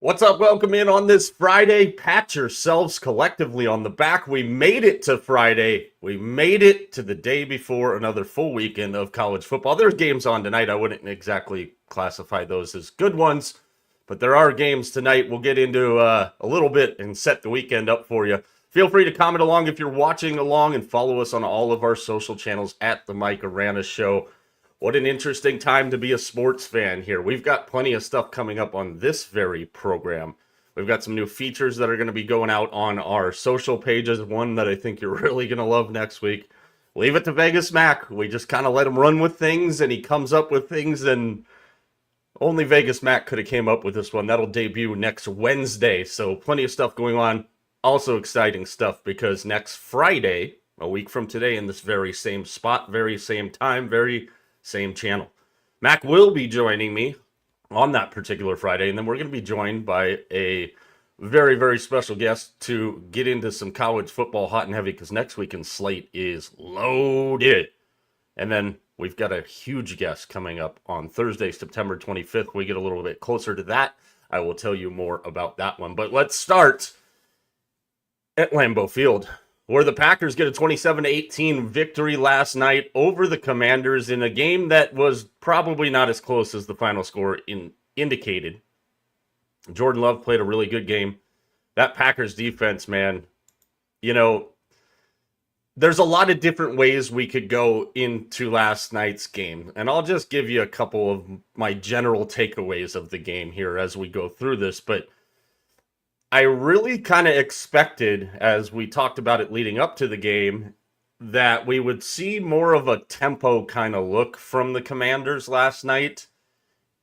What's up? Welcome in on this Friday. Pat yourselves collectively on the back. We made it to Friday. We made it to the day before another full weekend of college football. There's games on tonight. I wouldn't exactly classify those as good ones, but there are games tonight. We'll get into a little bit and set the weekend up for you. Feel free to comment along if you're watching along and follow us on all of our social channels at The Mike Arana Show. What an interesting time to be a sports fan here. We've got plenty of stuff coming up on this very program. We've got some new features that are going to be going out on our social pages. One that I think you're really going to love next week. Leave it to Vegas Mac. We just kind of let him run with things, and he comes up with things, and only Vegas Mac could have came up with this one. That'll debut next Wednesday, so plenty of stuff going on. Also exciting stuff because next Friday, a week from today, in this very same spot, very same time, very same channel, Mac will be joining me on that particular Friday, and then we're going to be joined by a very, very special guest to get into some college football hot and heavy because next weekend's slate is loaded. And then we've got a huge guest coming up on Thursday, September 25th. We get a little bit closer to that. I will tell you more about that one. But let's start at Lambeau Field, where the Packers get a 27-18 victory last night over the Commanders in a game that was probably not as close as the final score indicated. Jordan Love played a really good game. That Packers defense, man, you know, there's a lot of different ways we could go into last night's game. And I'll just give you a couple of my general takeaways of the game here as we go through this. But I really kind of expected, as we talked about it leading up to the game, that we would see more of a tempo kind of look from the Commanders last night.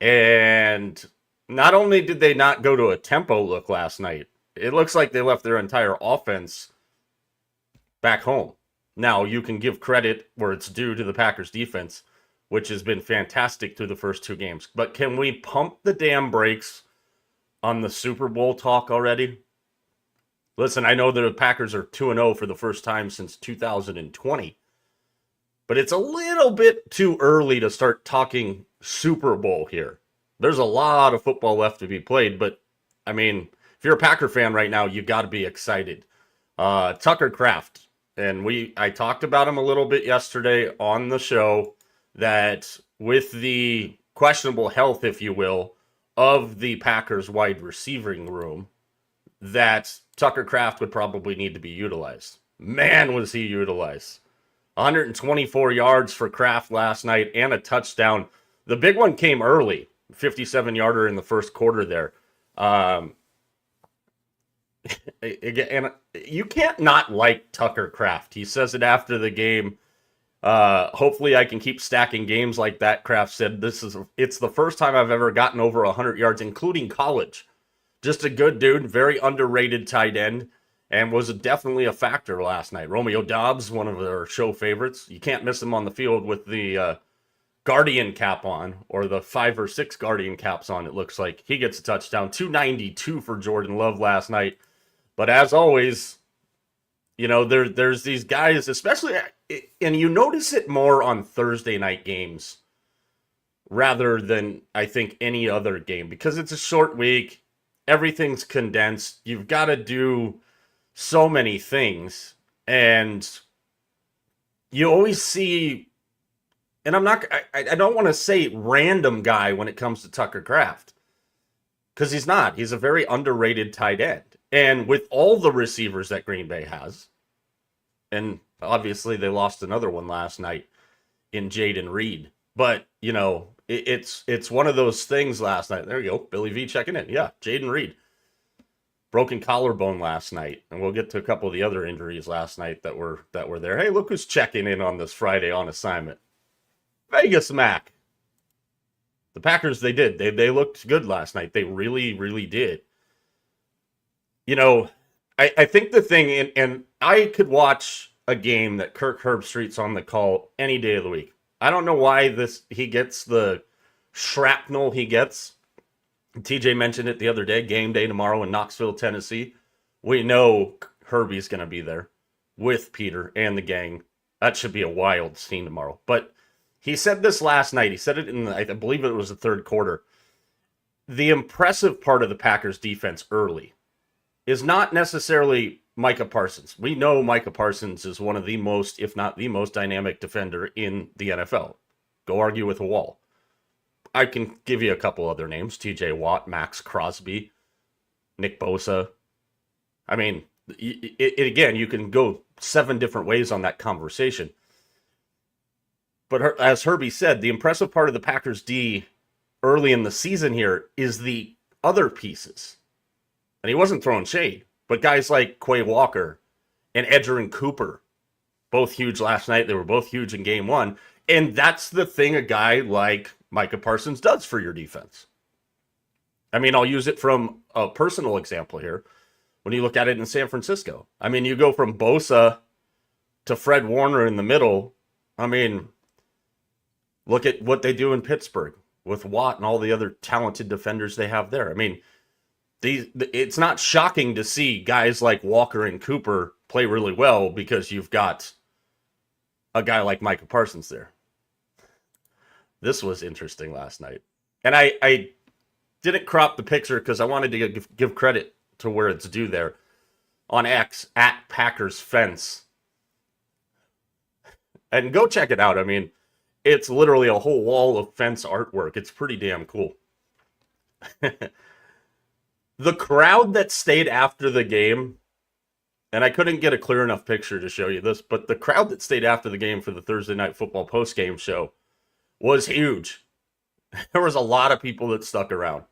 And not only did they not go to a tempo look last night, it looks like they left their entire offense back home. Now, you can give credit where it's due to the Packers defense, which has been fantastic through the first two games. But can we pump the damn brakes on the Super Bowl talk already? Listen, I know the Packers are 2-0 for the first time since 2020, but it's a little bit too early to start talking Super Bowl here. There's a lot of football left to be played, but I mean, if you're a Packer fan right now, you got to be excited. Tucker Kraft, and I talked about him a little bit yesterday on the show, that with the questionable health, if you will, of the Packers wide receiving room, that Tucker Kraft would probably need to be utilized. Man, was he utilized. 124 yards for Kraft last night and a touchdown. The big one came early, 57-yarder in the first quarter there. And you can't not like Tucker Kraft. He says it after the game. Hopefully I can keep stacking games like that, Kraft said. It's the first time I've ever gotten over 100 yards, including college. Just a good dude, very underrated tight end, and was definitely a factor last night. Romeo Doubs, one of our show favorites. You can't miss him on the field with the Guardian cap on, or the 5 or 6 Guardian caps on, it looks like. He gets a touchdown. 292 for Jordan Love last night. But as always, you know, there's these guys, especially, and you notice it more on Thursday night games rather than, I think, any other game, because it's a short week. Everything's condensed. You've got to do so many things, and you always see, and I don't want to say random guy when it comes to Tucker Kraft, because he's not. He's a very underrated tight end. And with all the receivers that Green Bay has, and obviously they lost another one last night in Jaden Reed, but, you know, it's one of those things last night. There you go, Billy V checking in. Yeah, Jaden Reed. Broken collarbone last night, and we'll get to a couple of the other injuries last night that were there. Hey, look who's checking in on this Friday on assignment. Vegas Mac. The Packers, they looked good last night. They really, really did. You know, I think the thing, and I could watch a game that Kirk Herbstreit's on the call any day of the week. I don't know why he gets the shrapnel he gets. TJ mentioned it the other day, game day tomorrow in Knoxville, Tennessee. We know Herbie's going to be there with Peter and the gang. That should be a wild scene tomorrow. But he said this last night. He said it I believe it was the third quarter. The impressive part of the Packers defense early is not necessarily Micah Parsons. We know Micah Parsons is one of the most, if not the most dynamic defender in the NFL. Go argue with a wall. I can give you a couple other names. TJ Watt, Max Crosby, Nick Bosa. I mean, again, you can go 7 different ways on that conversation. But as Herbie said, the impressive part of the Packers D early in the season here is the other pieces. And he wasn't throwing shade, but guys like Quay Walker and Edgerrin Cooper, both huge last night. They were both huge in game 1. And that's the thing a guy like Micah Parsons does for your defense. I mean, I'll use it from a personal example here. When you look at it in San Francisco, I mean, you go from Bosa to Fred Warner in the middle. I mean, look at what they do in Pittsburgh with Watt and all the other talented defenders they have there. I mean, it's not shocking to see guys like Walker and Cooper play really well because you've got a guy like Micah Parsons there. This was interesting last night. And I didn't crop the picture because I wanted to give credit to where it's due there. On X, at Packers Fence. And go check it out. I mean, it's literally a whole wall of fence artwork. It's pretty damn cool. The crowd that stayed after the game, and I couldn't get a clear enough picture to show you this, but the crowd that stayed after the game for the Thursday Night Football postgame show was huge. There was a lot of people that stuck around.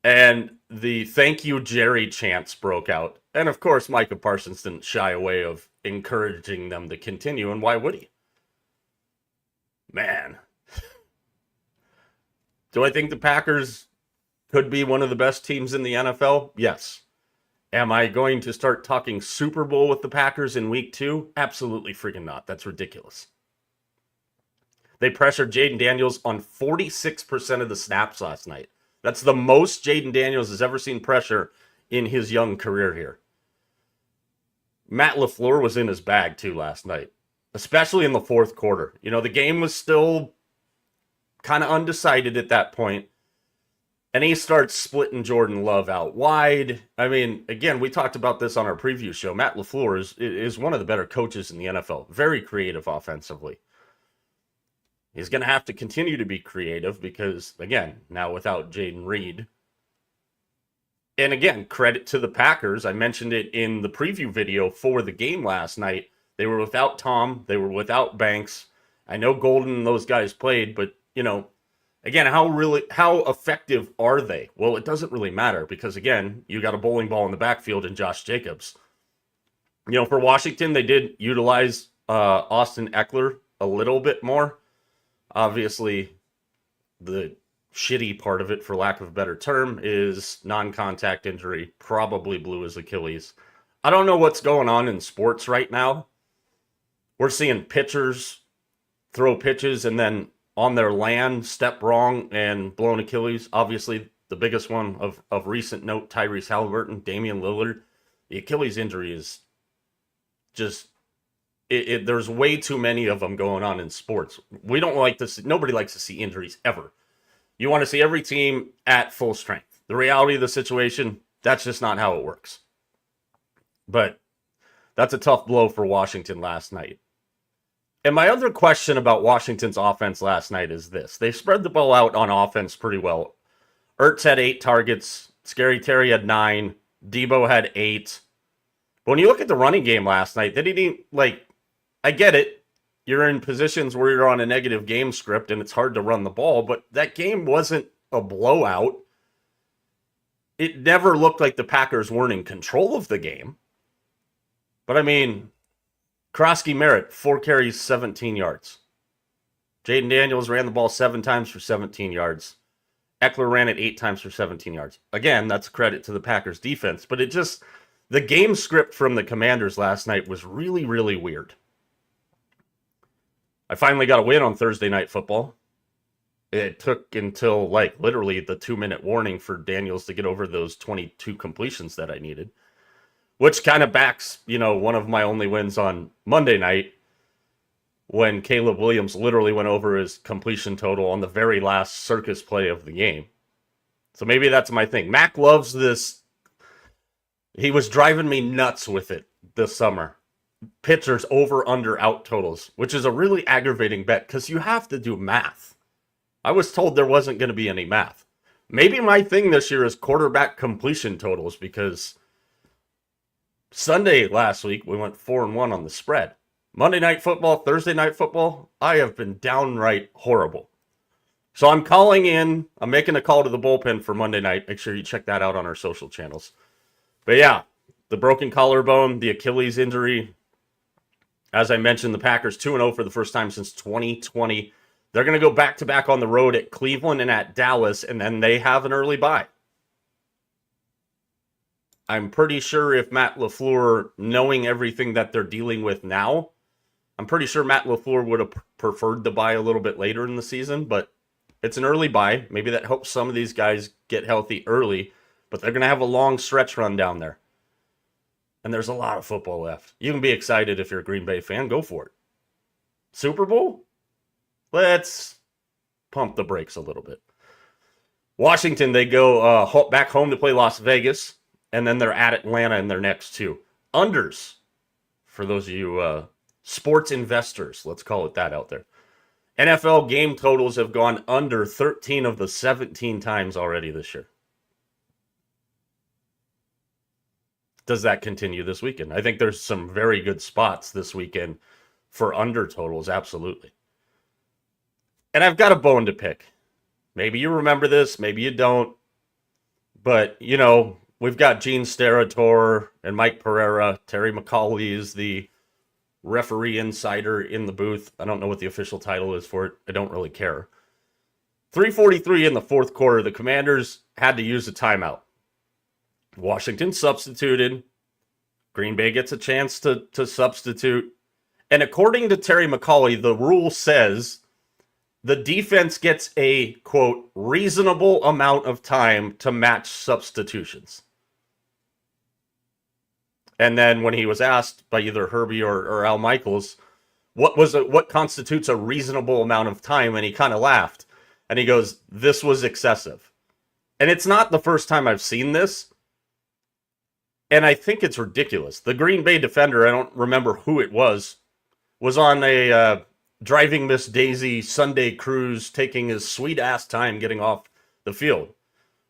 And the thank you, Jerry chants broke out. And of course, Micah Parsons didn't shy away of encouraging them to continue. And why would he? Man. Do I think the Packers could be one of the best teams in the NFL? Yes. Am I going to start talking Super Bowl with the Packers in week 2? Absolutely freaking not. That's ridiculous. They pressured Jaden Daniels on 46% of the snaps last night. That's the most Jaden Daniels has ever seen pressure in his young career here. Matt LaFleur was in his bag too last night, especially in the fourth quarter. You know, the game was still kind of undecided at that point, and he starts splitting Jordan Love out wide. I mean, again, we talked about this on our preview show. Matt LaFleur is one of the better coaches in the NFL. Very creative offensively. He's going to have to continue to be creative because, again, now without Jaden Reed. And again, credit to the Packers. I mentioned it in the preview video for the game last night. They were without Tom. They were without Banks. I know Golden and those guys played, but, you know, again, how effective are they? Well, it doesn't really matter because, again, you got a bowling ball in the backfield in Josh Jacobs. You know, for Washington, they did utilize Austin Eckler a little bit more. Obviously, the shitty part of it, for lack of a better term, is non-contact injury. Probably blew his Achilles. I don't know what's going on in sports right now. We're seeing pitchers throw pitches and then on their land step wrong and blown Achilles. Obviously, the biggest one of recent note, Tyrese Halliburton, Damian Lillard. The Achilles injury is just... there's way too many of them going on in sports. We don't like to see, nobody likes to see injuries ever. You want to see every team at full strength. The reality of the situation, that's just not how it works. But that's a tough blow for Washington last night. And my other question about Washington's offense last night is this. They spread the ball out on offense pretty well. Ertz had 8 targets. Scary Terry had 9. Debo had 8. But when you look at the running game last night, they didn't, I get it. You're in positions where you're on a negative game script and it's hard to run the ball, but that game wasn't a blowout. It never looked like the Packers weren't in control of the game. But I mean, Krosky Merritt, 4 carries, 17 yards. Jaden Daniels ran the ball 7 times for 17 yards. Eckler ran it 8 times for 17 yards. Again, that's a credit to the Packers defense, but the game script from the Commanders last night was really, really weird. I finally got a win on Thursday Night Football. It took until literally the 2-minute warning for Daniels to get over those 22 completions that I needed, which kind of backs, one of my only wins on Monday night when Caleb Williams literally went over his completion total on the very last circus play of the game. So maybe that's my thing. Mac loves this. He was driving me nuts with it this summer. Pitchers over, under, out totals, which is a really aggravating bet because you have to do math. I was told there wasn't going to be any math. Maybe my thing this year is quarterback completion totals because Sunday last week we went 4-1 on the spread. Monday Night Football, Thursday Night Football, I have been downright horrible. So I'm calling in. I'm making a call to the bullpen for Monday night. Make sure you check that out on our social channels. But yeah, the broken collarbone, the Achilles injury. As I mentioned, the Packers 2-0 for the first time since 2020. They're going to go back-to-back on the road at Cleveland and at Dallas, and then they have an early bye. I'm pretty sure if Matt LaFleur, knowing everything that they're dealing with now, I'm pretty sure Matt LaFleur would have preferred the bye a little bit later in the season, but it's an early bye. Maybe that helps some of these guys get healthy early, but they're going to have a long stretch run down there. And there's a lot of football left. You can be excited if you're a Green Bay fan. Go for it. Super Bowl? Let's pump the brakes a little bit. Washington, they go back home to play Las Vegas, and then they're at Atlanta in their next two. Unders, for those of you sports investors, let's call it that out there. NFL game totals have gone under 13 of the 17 times already this year. Does that continue this weekend? I think there's some very good spots this weekend for under totals, absolutely. And I've got a bone to pick. Maybe you remember this, maybe you don't. But, we've got Gene Steratore and Mike Pereira. Terry McAuley is the referee insider in the booth. I don't know what the official title is for it. I don't really care. 3:43 in the fourth quarter, the Commanders had to use a timeout. Washington substituted. Green Bay gets a chance to substitute. And according to Terry McAuley, the rule says the defense gets a, quote, reasonable amount of time to match substitutions. And then when he was asked by either Herbie or Al Michaels, what constitutes a reasonable amount of time? And he kind of laughed. And he goes, this was excessive. And it's not the first time I've seen this. And I think it's ridiculous. The Green Bay defender, I don't remember who it was on a driving Miss Daisy Sunday cruise, taking his sweet-ass time getting off the field.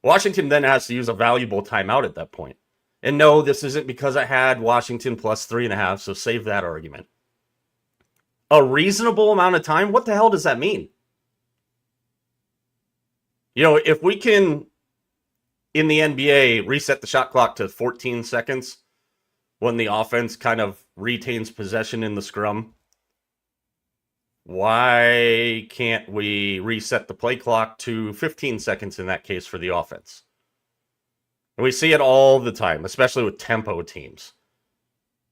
Washington then has to use a valuable timeout at that point. And no, this isn't because I had Washington plus 3.5, so save that argument. A reasonable amount of time? What the hell does that mean? If we can, in the NBA, reset the shot clock to 14 seconds when the offense kind of retains possession in the scrum, why can't we reset the play clock to 15 seconds in that case for the offense? And we see it all the time, especially with tempo teams.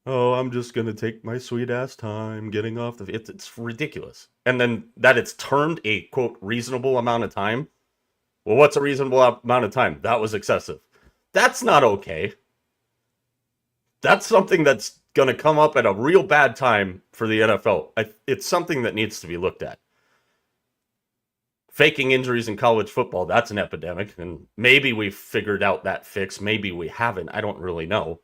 Oh, I'm just going to take my sweet-ass time getting off the... It's ridiculous. And then that it's termed a, quote, reasonable amount of time. Well, what's a reasonable amount of time? That was excessive. That's not okay. That's something that's going to come up at a real bad time for the NFL. It's something that needs to be looked at. Faking injuries in college football, that's an epidemic. And maybe we've figured out that fix. Maybe we haven't. I don't really know.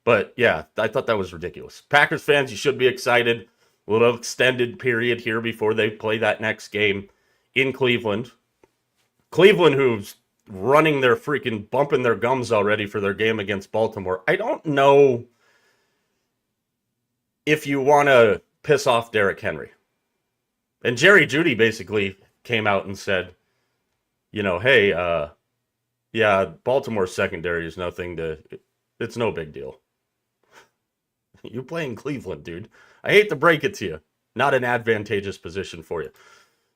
But yeah, I thought that was ridiculous. Packers fans, you should be excited. A little extended period here before they play that next game in Cleveland. Cleveland, who's bumping their gums already for their game against Baltimore. I don't know if you want to piss off Derrick Henry. And Jerry Jeudy basically came out and said, hey, Baltimore's secondary is it's no big deal. You play in Cleveland, dude. I hate to break it to you. Not an advantageous position for you.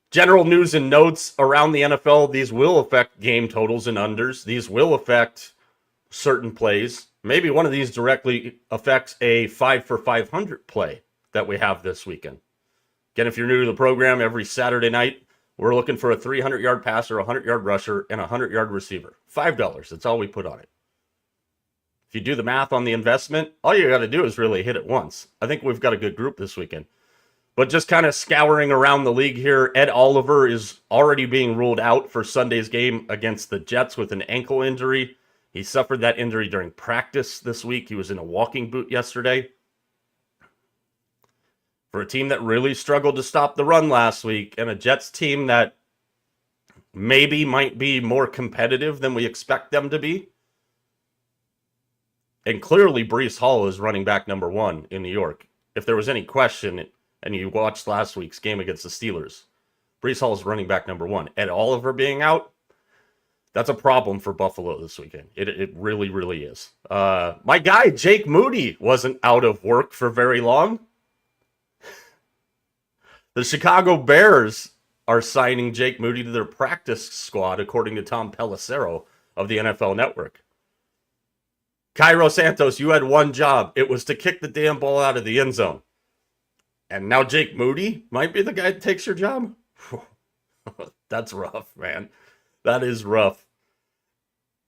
General news and notes around the NFL, these will affect game totals and unders. These will affect certain plays. Maybe one of these directly affects a 5 for 500 play that we have this weekend. Again, if you're new to the program, every Saturday night, we're looking for a 300-yard passer, a 100-yard rusher, and a 100-yard receiver. $5. That's all we put on it. If you do the math on the investment, all you got to do is really hit it once. I think we've got a good group this weekend. But just kind of scouring around the league here, Ed Oliver is already being ruled out for Sunday's game against the Jets with an ankle injury. He suffered that injury during practice this week. He was in a walking boot yesterday. For a team that really struggled to stop the run last week, and a Jets team that maybe might be more competitive than we expect them to be. And clearly Breece Hall is running back number 1 in New York. If there was any question, and you watched last week's game against the Steelers, Breece Hall is running back number 1. Ed Oliver being out, that's a problem for Buffalo this weekend. It really, really is. My guy, Jake Moody, wasn't out of work for very long. The Chicago Bears are signing Jake Moody to their practice squad, according to Tom Pelissero of the NFL Network. Cairo Santos, you had one job. It was to kick the damn ball out of the end zone. And now Jake Moody might be the guy that takes your job? That's rough, man. That is rough.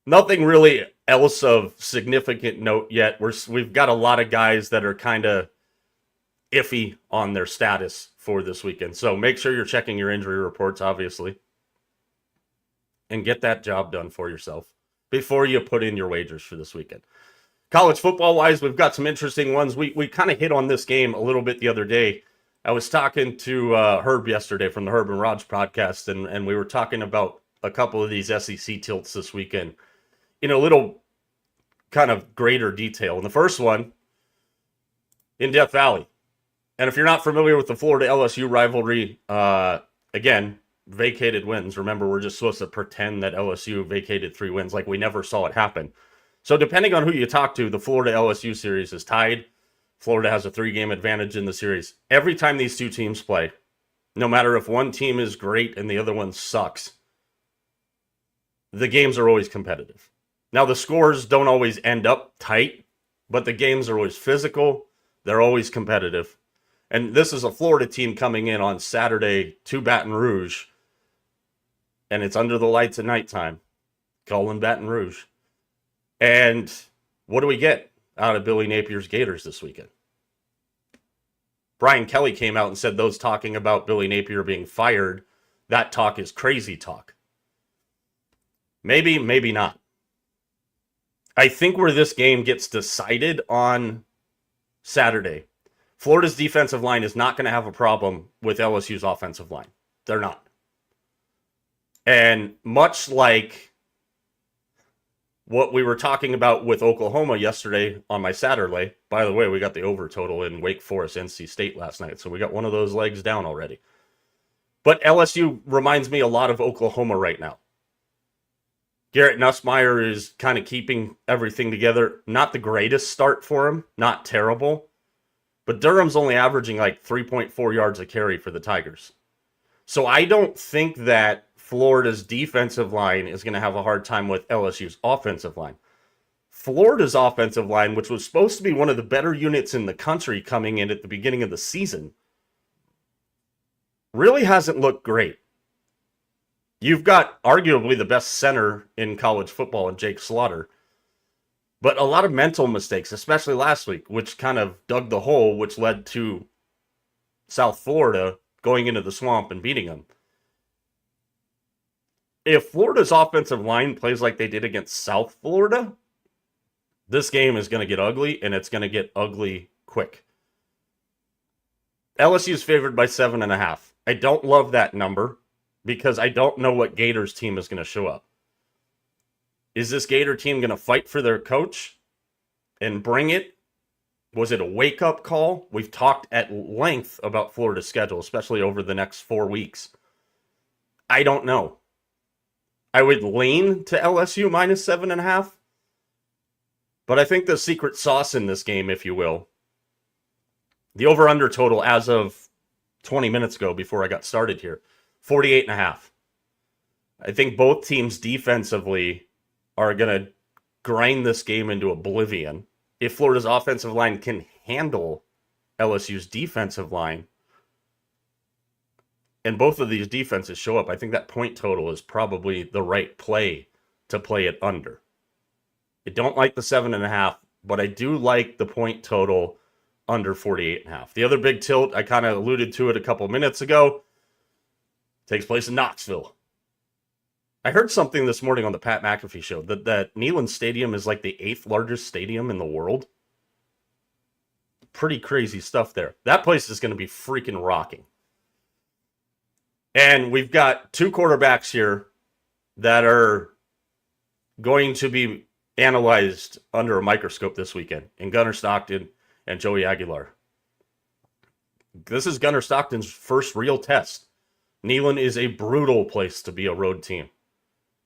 Nothing really else of significant note yet. We've got a lot of guys that are kind of iffy on their status for this weekend. So make sure you're checking your injury reports, obviously. And get that job done for yourself before you put in your wagers for this weekend. College football-wise, we've got some interesting ones. We kind of hit on this game a little bit the other day. I was talking to Herb yesterday from the Herb and Raj podcast, and we were talking about a couple of these SEC tilts this weekend in a little kind of greater detail. And the first one, in Death Valley. And if you're not familiar with the Florida-LSU rivalry, again, vacated wins. Remember, we're just supposed to pretend that LSU vacated 3 wins like we never saw it happen. So depending on who you talk to, the Florida-LSU series is tied. Florida has a 3-game advantage in the series. Every time these two teams play, no matter if one team is great and the other one sucks, the games are always competitive. Now, the scores don't always end up tight, but the games are always physical. They're always competitive. And this is a Florida team coming in on Saturday to Baton Rouge, and it's under the lights at nighttime. Calling Baton Rouge. And what do we get out of Billy Napier's Gators this weekend? Brian Kelly came out and said those talking about Billy Napier being fired, that talk is crazy talk. Maybe, maybe not. I think where this game gets decided on Saturday, Florida's defensive line is not going to have a problem with LSU's offensive line. They're not. And much like what we were talking about with Oklahoma yesterday on my Saturday, by the way, we got the over total in Wake Forest, NC State last night, so we got one of those legs down already. But LSU reminds me a lot of Oklahoma right now. Garrett Nussmeier is kind of keeping everything together. Not the greatest start for him, not terrible. But Durham's only averaging like 3.4 yards a carry for the Tigers. So I don't think that Florida's defensive line is going to have a hard time with LSU's offensive line. Florida's offensive line, which was supposed to be one of the better units in the country coming in at the beginning of the season, really hasn't looked great. You've got arguably the best center in college football in Jake Slaughter. But a lot of mental mistakes, especially last week, which kind of dug the hole, which led to South Florida going into the swamp and beating them. If Florida's offensive line plays like they did against South Florida, this game is going to get ugly, and it's going to get ugly quick. LSU is favored by 7.5. I don't love that number because I don't know what Gators team is going to show up. Is this Gator team going to fight for their coach and bring it? Was it a wake-up call? We've talked at length about Florida's schedule, especially over the next 4 weeks. I don't know. I would lean to LSU minus 7.5. But I think the secret sauce in this game, if you will, the over-under total as of 20 minutes ago before I got started here, 48.5. I think both teams defensively are going to grind this game into oblivion. If Florida's offensive line can handle LSU's defensive line, and both of these defenses show up, I think that point total is probably the right play to play it under. I don't like the 7.5, but I do like the point total under 48.5. The other big tilt, I kind of alluded to it a couple minutes ago, takes place in Knoxville. I heard something this morning on the Pat McAfee show that Neyland Stadium is like the 8th largest stadium in the world. Pretty crazy stuff there. That place is going to be freaking rocking. And we've got two quarterbacks here that are going to be analyzed under a microscope this weekend in Gunnar Stockton and Joey Aguilar. This is Gunnar Stockton's first real test. Neyland is a brutal place to be a road team.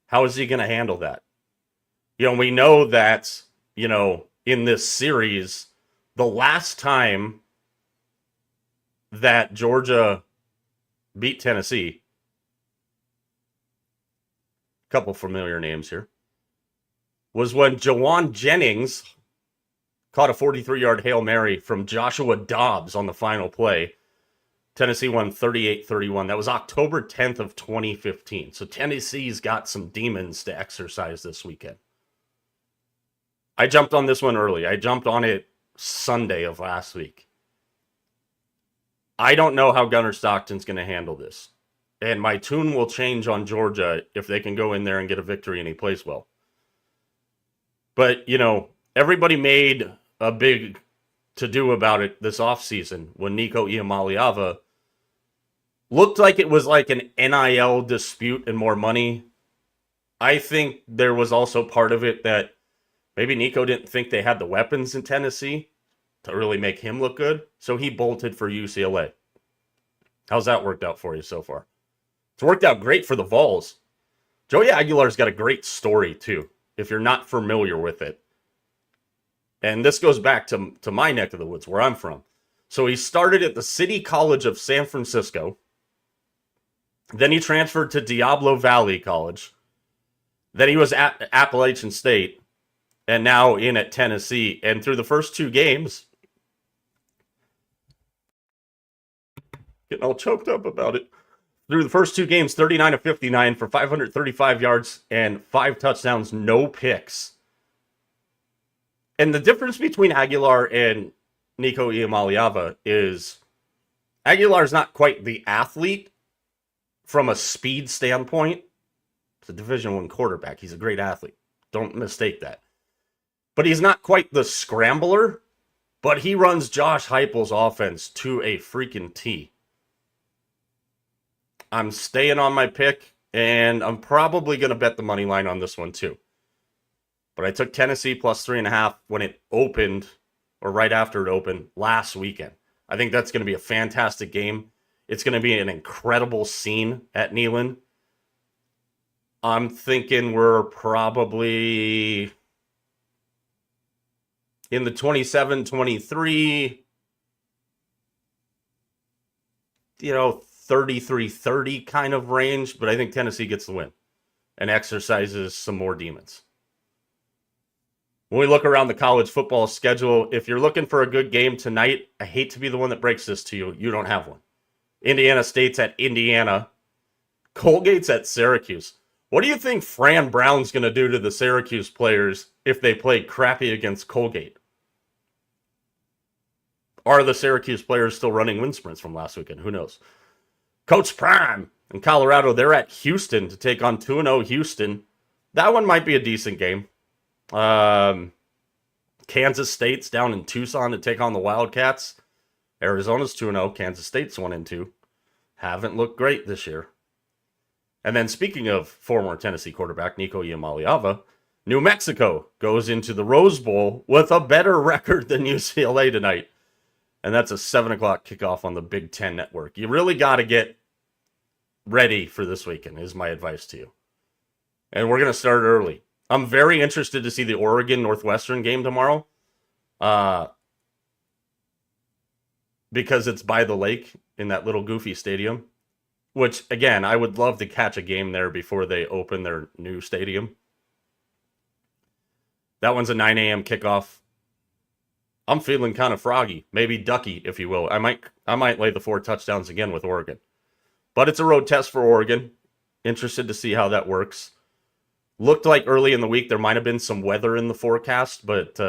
How is he going to handle that? We know that, in this series, the last time that Georgia beat Tennessee, a couple familiar names here, was when Jawan Jennings caught a 43-yard Hail Mary from Joshua Dobbs on the final play. Tennessee won 38-31. That was October 10th of 2015. So Tennessee's got some demons to exercise this weekend. I jumped on this one early. I jumped on it Sunday of last week. I don't know how Gunnar Stockton's going to handle this. And my tune will change on Georgia if they can go in there and get a victory and he plays well. But, everybody made a big to-do about it this offseason when Nico Iamaleava looked like it was like an NIL dispute and more money. I think there was also part of it that maybe Nico didn't think they had the weapons in Tennessee to really make him look good, so he bolted for UCLA. How's that worked out for you so far? It's worked out great for the Vols. Joey Aguilar's got a great story, too, if you're not familiar with it. And this goes back to my neck of the woods, where I'm from. So he started at the City College of San Francisco. Then he transferred to Diablo Valley College. Then he was at Appalachian State. And now in at Tennessee. And through the first two games, getting all choked up about it. Through the first two games, 39 of 59 for 535 yards and 5 touchdowns, no picks. And the difference between Aguilar and Nico Iamaleava is Aguilar's not quite the athlete from a speed standpoint. He's a Division I quarterback. He's a great athlete. Don't mistake that. But he's not quite the scrambler, but he runs Josh Heupel's offense to a freaking T. I'm staying on my pick, and I'm probably going to bet the money line on this one too. But I took Tennessee plus 3.5 when it opened, or right after it opened, last weekend. I think that's going to be a fantastic game. It's going to be an incredible scene at Neyland. I'm thinking we're probably in the 27-23, 33-30 kind of range, but I think Tennessee gets the win and exercises some more demons. When we look around the college football schedule, if you're looking for a good game tonight, I hate to be the one that breaks this to you. You don't have one. Indiana State's at Indiana. Colgate's at Syracuse. What do you think Fran Brown's going to do to the Syracuse players if they play crappy against Colgate? Are the Syracuse players still running wind sprints from last weekend? Who knows? Coach Prime in Colorado, they're at Houston to take on 2-0 Houston. That one might be a decent game. Kansas State's down in Tucson to take on the Wildcats. Arizona's 2-0. Kansas State's 1-2. Haven't looked great this year. And then speaking of former Tennessee quarterback Nico Iamaleava, New Mexico goes into the Rose Bowl with a better record than UCLA tonight. And that's a 7 o'clock kickoff on the Big Ten Network. You really got to get ready for this weekend, is my advice to you. And we're going to start early. I'm very interested to see the Oregon-Northwestern game tomorrow. Because it's by the lake in that little goofy stadium. which, again, I would love to catch a game there before they open their new stadium. That one's a 9 a.m. kickoff. I'm feeling kind of froggy, maybe ducky, if you will. I might lay the 4 touchdowns again with Oregon. But it's a road test for Oregon. Interested to see how that works. Looked like early in the week there might have been some weather in the forecast, but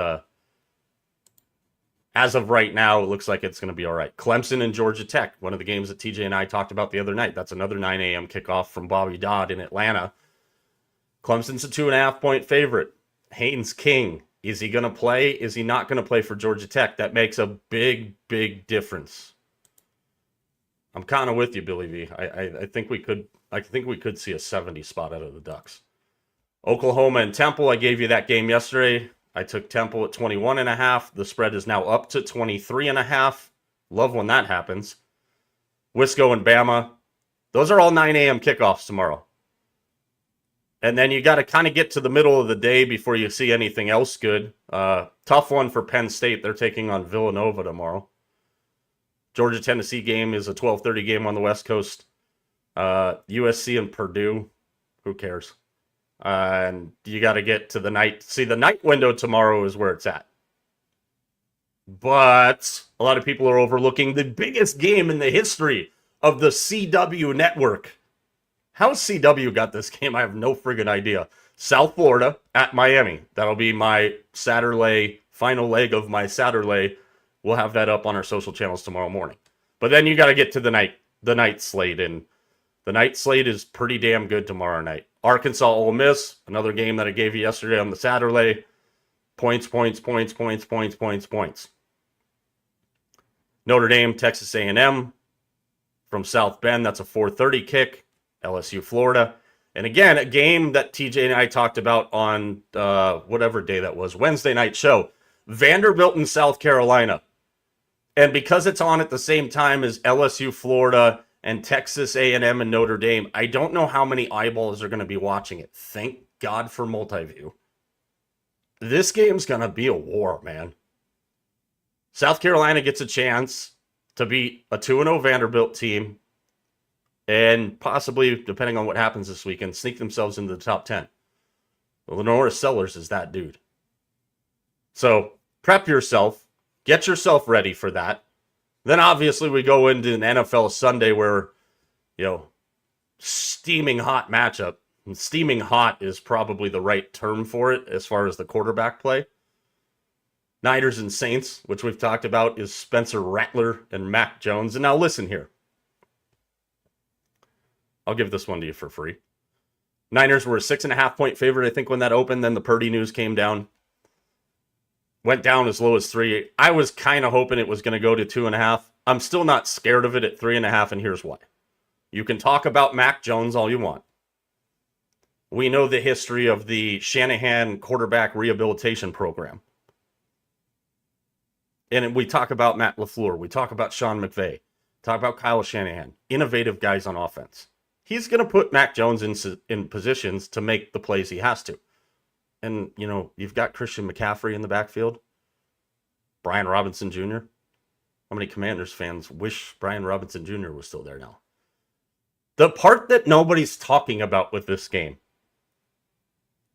as of right now, it looks like it's going to be all right. Clemson and Georgia Tech, one of the games that TJ and I talked about the other night. That's another 9 a.m. kickoff from Bobby Dodd in Atlanta. Clemson's a 2.5-point favorite. Haynes King, is he going to play? Is he not going to play for Georgia Tech? That makes a big, big difference. I'm kind of with you, Billy V. I think we could see a 70 spot out of the Ducks. Oklahoma and Temple, I gave you that game yesterday. I took Temple at 21.5. The spread is now up to 23.5. Love when that happens. Wisco and Bama, those are all 9 a.m. kickoffs tomorrow. And then you got to kind of get to the middle of the day before you see anything else good. Tough one for Penn State. They're taking on Villanova tomorrow. Georgia-Tennessee game is a 12:30 game on the West Coast. USC and Purdue, who cares? And you got to get to the night. See, the night window tomorrow is where it's at. But a lot of people are overlooking the biggest game in the history of the CW network. How CW got this game, I have no friggin' idea. South Florida at Miami. That'll be my Saturday, final leg of my Saturday. We'll have that up on our social channels tomorrow morning. But then you got to get to the night slate, and the night slate is pretty damn good tomorrow night. Arkansas, Ole Miss, another game that I gave you yesterday on the Saturday. Points. Notre Dame, Texas A&M from South Bend. That's a 4:30 kick. LSU, Florida. And again, a game that TJ and I talked about on whatever day that was, Wednesday night show. Vanderbilt and South Carolina. And because it's on at the same time as LSU, Florida, and Texas A&M and Notre Dame, I don't know how many eyeballs are going to be watching it. Thank God for multiview. This game's going to be a war, man. South Carolina gets a chance to beat a 2-0 Vanderbilt team and possibly, depending on what happens this weekend, sneak themselves into the top 10. Lenora Sellers is that dude. So prep yourself. Get yourself ready for that. Then obviously we go into an NFL Sunday where, steaming hot matchup. And steaming hot is probably the right term for it as far as the quarterback play. Niners and Saints, which we've talked about, is Spencer Rattler and Mac Jones. And now listen here. I'll give this one to you for free. Niners were a 6.5-point favorite, I think, when that opened. Then the Purdy news came down. Went down as low as 3. I was kind of hoping it was going to go to 2.5. I'm still not scared of it at 3.5, and here's why. You can talk about Mac Jones all you want. We know the history of the Shanahan quarterback rehabilitation program. And we talk about Matt LaFleur. We talk about Sean McVay. Talk about Kyle Shanahan. Innovative guys on offense. He's going to put Mac Jones in positions to make the plays he has to. And, you've got Christian McCaffrey in the backfield. Brian Robinson Jr. How many Commanders fans wish Brian Robinson Jr. was still there now? The part that nobody's talking about with this game,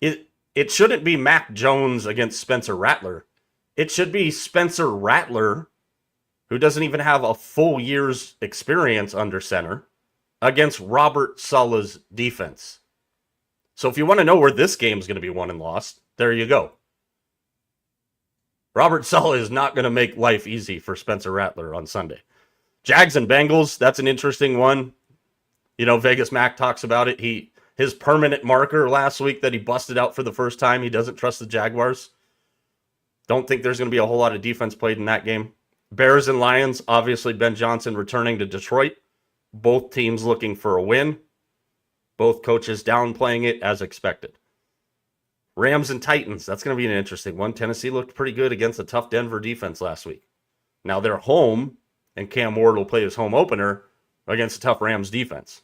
it shouldn't be Mac Jones against Spencer Rattler. It should be Spencer Rattler, who doesn't even have a full year's experience under center, against Robert Saleh's defense. So if you want to know where this game is going to be won and lost, there you go. Robert Saleh is not going to make life easy for Spencer Rattler on Sunday. Jags and Bengals, that's an interesting one. Vegas Mac talks about it. His permanent marker last week that he busted out for the first time, he doesn't trust the Jaguars. Don't think there's going to be a whole lot of defense played in that game. Bears and Lions, obviously Ben Johnson returning to Detroit. Both teams looking for a win. Both coaches downplaying it as expected. Rams and Titans, that's going to be an interesting one. Tennessee looked pretty good against a tough Denver defense last week. Now they're home, and Cam Ward will play his home opener against a tough Rams defense.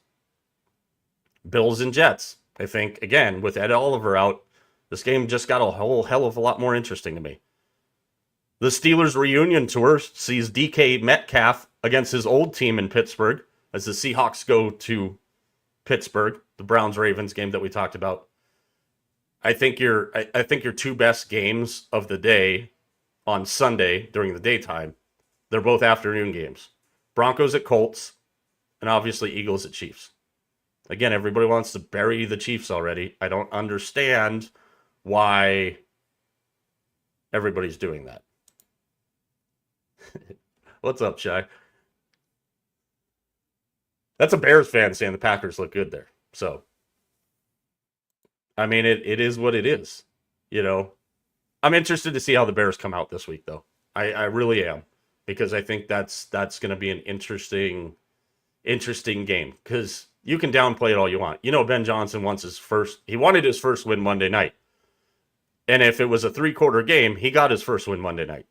Bills and Jets, I think, again, with Ed Oliver out, this game just got a whole hell of a lot more interesting to me. The Steelers reunion tour sees DK Metcalf against his old team in Pittsburgh, as the Seahawks go to Pittsburgh, the Browns-Ravens game that we talked about. I think your two best games of the day on Sunday during the daytime, they're both afternoon games. Broncos at Colts, and obviously Eagles at Chiefs. Again, everybody wants to bury the Chiefs already. I don't understand why everybody's doing that. What's up, Shy? That's a Bears fan saying the Packers look good there. So, I mean, it is what it is. You know, I'm interested to see how the Bears come out this week, though. I really am, because I think that's going to be an interesting game, because you can downplay it all you want. You know, Ben Johnson wanted his first win Monday night. And if it was a 3-quarter game, he got his first win Monday night.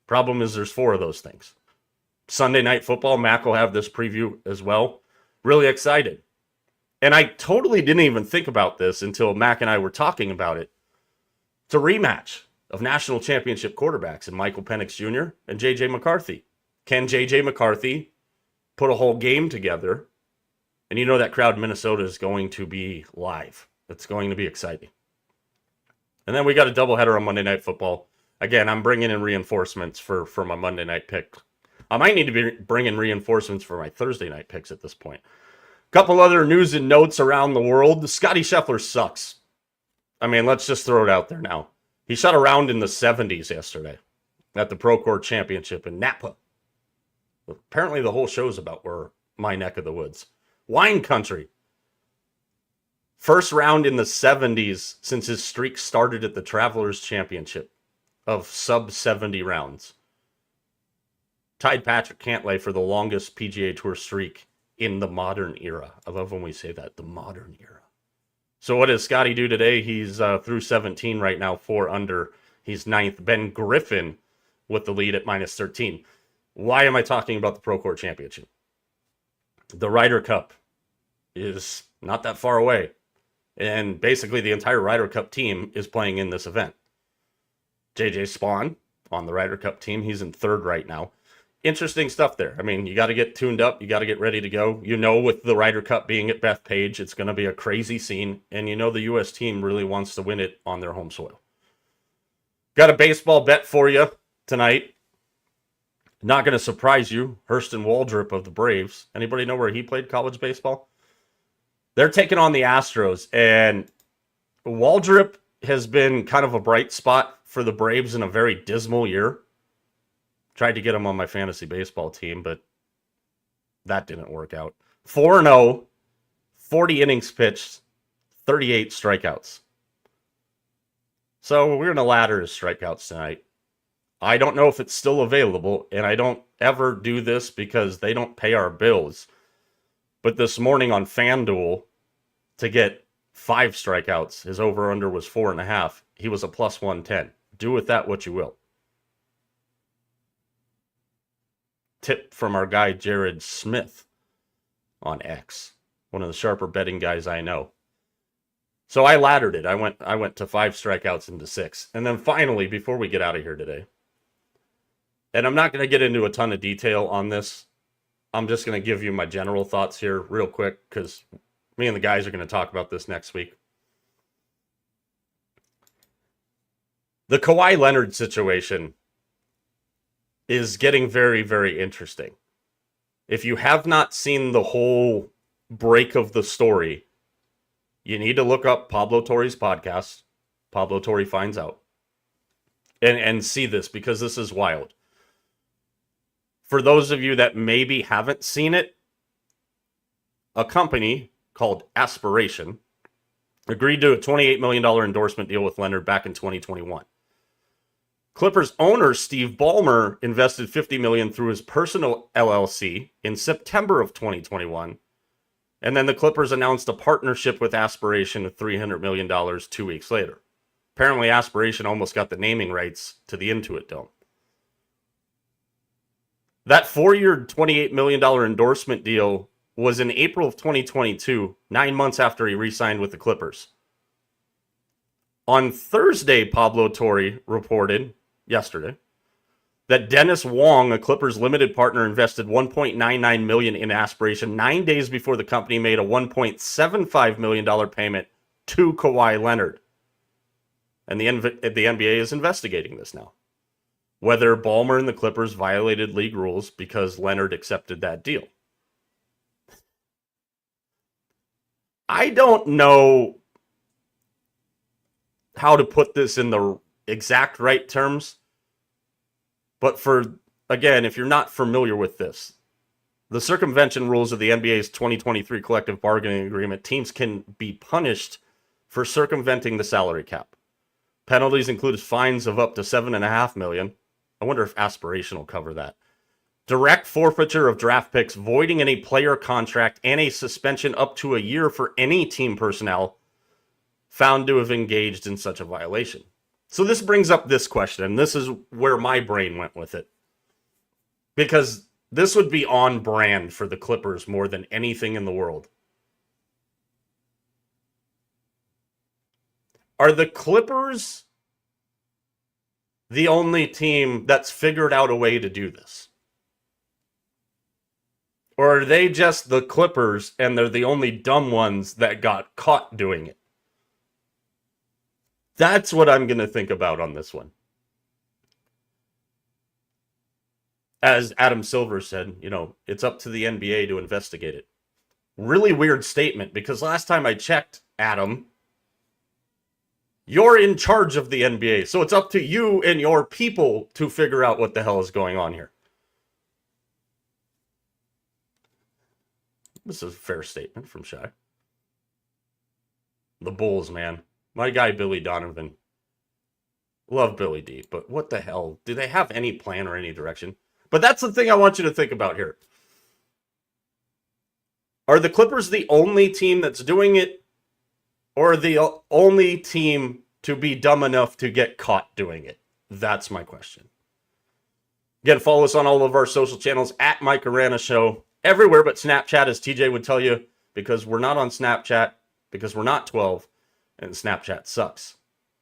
Problem is there's 4 of those things. Sunday Night Football, Mac will have this preview as well. Really excited. And I totally didn't even think about this until Mac and I were talking about it. It's a rematch of national championship quarterbacks in Michael Penix Jr. and J.J. McCarthy. Can J.J. McCarthy put a whole game together? And you know that crowd in Minnesota is going to be live. It's going to be exciting. And then we got a doubleheader on Monday Night Football. Again, I'm bringing in reinforcements for my Monday night pick. I might need to be bringing reinforcements for my Thursday night picks at this point. Couple other news and notes around the world. Scotty Scheffler sucks. I mean, let's just throw it out there now. He shot around in the 70s yesterday at the Procore Championship in Napa. Apparently the whole show's about my neck of the woods. Wine country. First round in the 70s since his streak started at the Travelers Championship of sub-70 rounds. Tied Patrick Cantlay for the longest PGA Tour streak in the modern era. I love when we say that, the modern era. So what does Scotty do today? He's through 17 right now, 4 under. He's 9th. Ben Griffin with the lead at -13. Why am I talking about the Procore Championship? The Ryder Cup is not that far away. And basically the entire Ryder Cup team is playing in this event. JJ Spawn on the Ryder Cup team. He's in 3rd right now. Interesting stuff there. I mean, you got to get tuned up. You got to get ready to go. You know, with the Ryder Cup being at Bethpage, it's going to be a crazy scene. And you know the U.S. team really wants to win it on their home soil. Got a baseball bet for you tonight. Not going to surprise you. Hurston Waldrop of the Braves. Anybody know where he played college baseball? They're taking on the Astros. And Waldrop has been kind of a bright spot for the Braves in a very dismal year. Tried to get him on my fantasy baseball team, but that didn't work out. 4-0, 40 innings pitched, 38 strikeouts. So we're going to ladder his strikeouts tonight. I don't know if it's still available, and I don't ever do this because they don't pay our bills. But this morning on FanDuel, to get 5 strikeouts, his over-under was 4.5. He was a +110. Do with that what you will. Tip from our guy Jared Smith on X, one of the sharper betting guys I know. So I laddered it. I went to 5 strikeouts into 6. And then finally, before we get out of here today, and I'm not going to get into a ton of detail on this. I'm just going to give you my general thoughts here real quick, because me and the guys are going to talk about this next week. The Kawhi Leonard situation is getting very, very interesting. If you have not seen the whole break of the story, you need to look up Pablo Torre's podcast, Pablo Torre Finds Out, and see this, because this is wild. For those of you that maybe haven't seen it, a company called Aspiration agreed to a $28 million endorsement deal with Leonard back in 2021. Clippers owner Steve Ballmer invested $50 million through his personal LLC in September of 2021. And then the Clippers announced a partnership with Aspiration of $300 million 2 weeks later. Apparently Aspiration almost got the naming rights to the Intuit Dome. That 4-year, $28 million endorsement deal was in April of 2022, 9 months after he re-signed with the Clippers. On Thursday, Pablo Torre reported, yesterday, that Dennis Wong, a Clippers limited partner, invested $1.99 million in aspiration 9 days before the company made a $1.75 million payment to Kawhi Leonard. And the NBA is investigating this now. Whether Ballmer and the Clippers violated league rules because Leonard accepted that deal. I don't know how to put this in the exact right terms. But again, if you're not familiar with this, the circumvention rules of the NBA's 2023 collective bargaining agreement, teams can be punished for circumventing the salary cap. Penalties include fines of up to $7.5 million. I wonder if aspiration will cover that. Direct forfeiture of draft picks, voiding any player contract, and a suspension up to a year for any team personnel found to have engaged in such a violation. So this brings up this question, and this is where my brain went with it. Because this would be on brand for the Clippers more than anything in the world. Are the Clippers the only team that's figured out a way to do this? Or are they just the Clippers and they're the only dumb ones that got caught doing it? That's what I'm going to think about on this one. As Adam Silver said, it's up to the NBA to investigate it. Really weird statement, because last time I checked, Adam, you're in charge of the NBA, so it's up to you and your people to figure out what the hell is going on here. This is a fair statement from Shai. The Bulls, man. My guy, Billy Donovan. Love Billy D, but what the hell? Do they have any plan or any direction? But that's the thing I want you to think about here. Are the Clippers the only team that's doing it, or the only team to be dumb enough to get caught doing it? That's my question. Again, follow us on all of our social channels at Mike Arana Show. Everywhere but Snapchat, as TJ would tell you, because we're not on Snapchat, because we're not 12, and Snapchat sucks.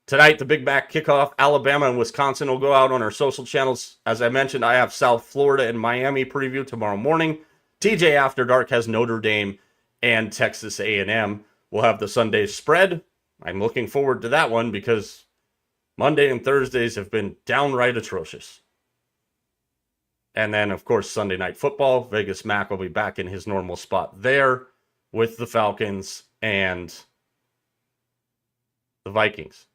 Tonight, the Big Back kickoff, Alabama and Wisconsin will go out on our social channels. As I mentioned, I have South Florida and Miami preview tomorrow morning. TJ After Dark has Notre Dame and Texas A&M. We'll have the Sunday spread. I'm looking forward to that one because Monday and Thursdays have been downright atrocious. And then, of course, Sunday Night Football. Vegas Mac will be back in his normal spot there with the Falcons and the Vikings.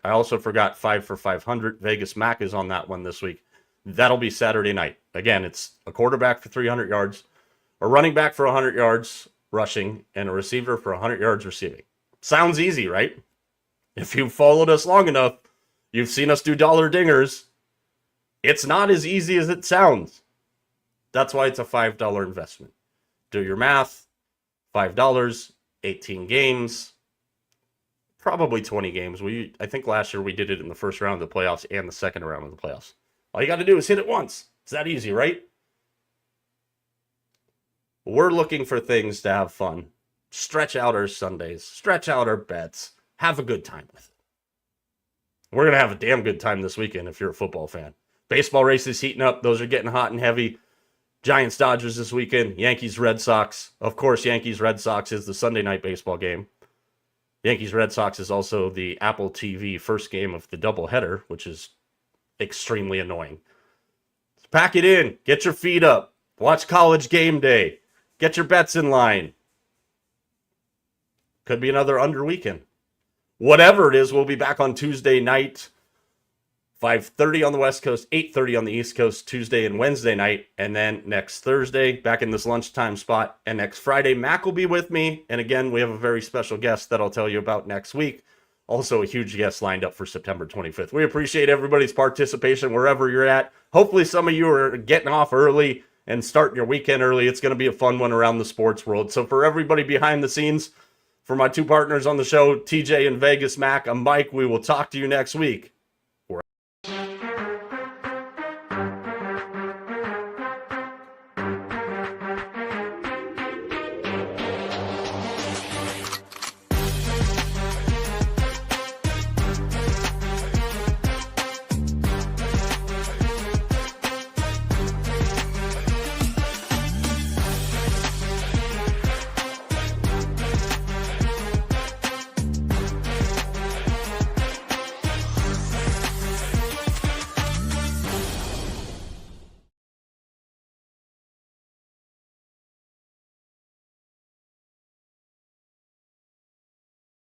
I also forgot 5 for 500. Vegas Mac is on that one this week. That'll be Saturday night. Again, it's a quarterback for 300 yards, a running back for 100 yards rushing, and a receiver for 100 yards receiving. Sounds easy, right? If you've followed us long enough, you've seen us do dollar dingers. It's not as easy as it sounds. That's why it's a $5 investment. Do your math. $5, 18 games. Probably 20 games. I think last year we did it in the first round of the playoffs and the second round of the playoffs. All you got to do is hit it once. It's that easy, right? We're looking for things to have fun. Stretch out our Sundays. Stretch out our bets. Have a good time with it. We're going to have a damn good time this weekend if you're a football fan. Baseball races heating up. Those are getting hot and heavy. Giants, Dodgers this weekend. Yankees, Red Sox. Of course, Yankees, Red Sox is the Sunday night baseball game. Yankees, Red Sox is also the Apple TV first game of the doubleheader, which is extremely annoying. So pack it in. Get your feet up. Watch College Game Day. Get your bets in line. Could be another under weekend. Whatever it is, we'll be back on Tuesday night. 5:30 on the West Coast, 8:30 on the East Coast, Tuesday and Wednesday night. And then next Thursday, back in this lunchtime spot. And next Friday, Mac will be with me. And again, we have a very special guest that I'll tell you about next week. Also, a huge guest lined up for September 25th. We appreciate everybody's participation wherever you're at. Hopefully, some of you are getting off early and starting your weekend early. It's going to be a fun one around the sports world. So for everybody behind the scenes, for my two partners on the show, TJ and Vegas Mac, I'm Mike. We will talk to you next week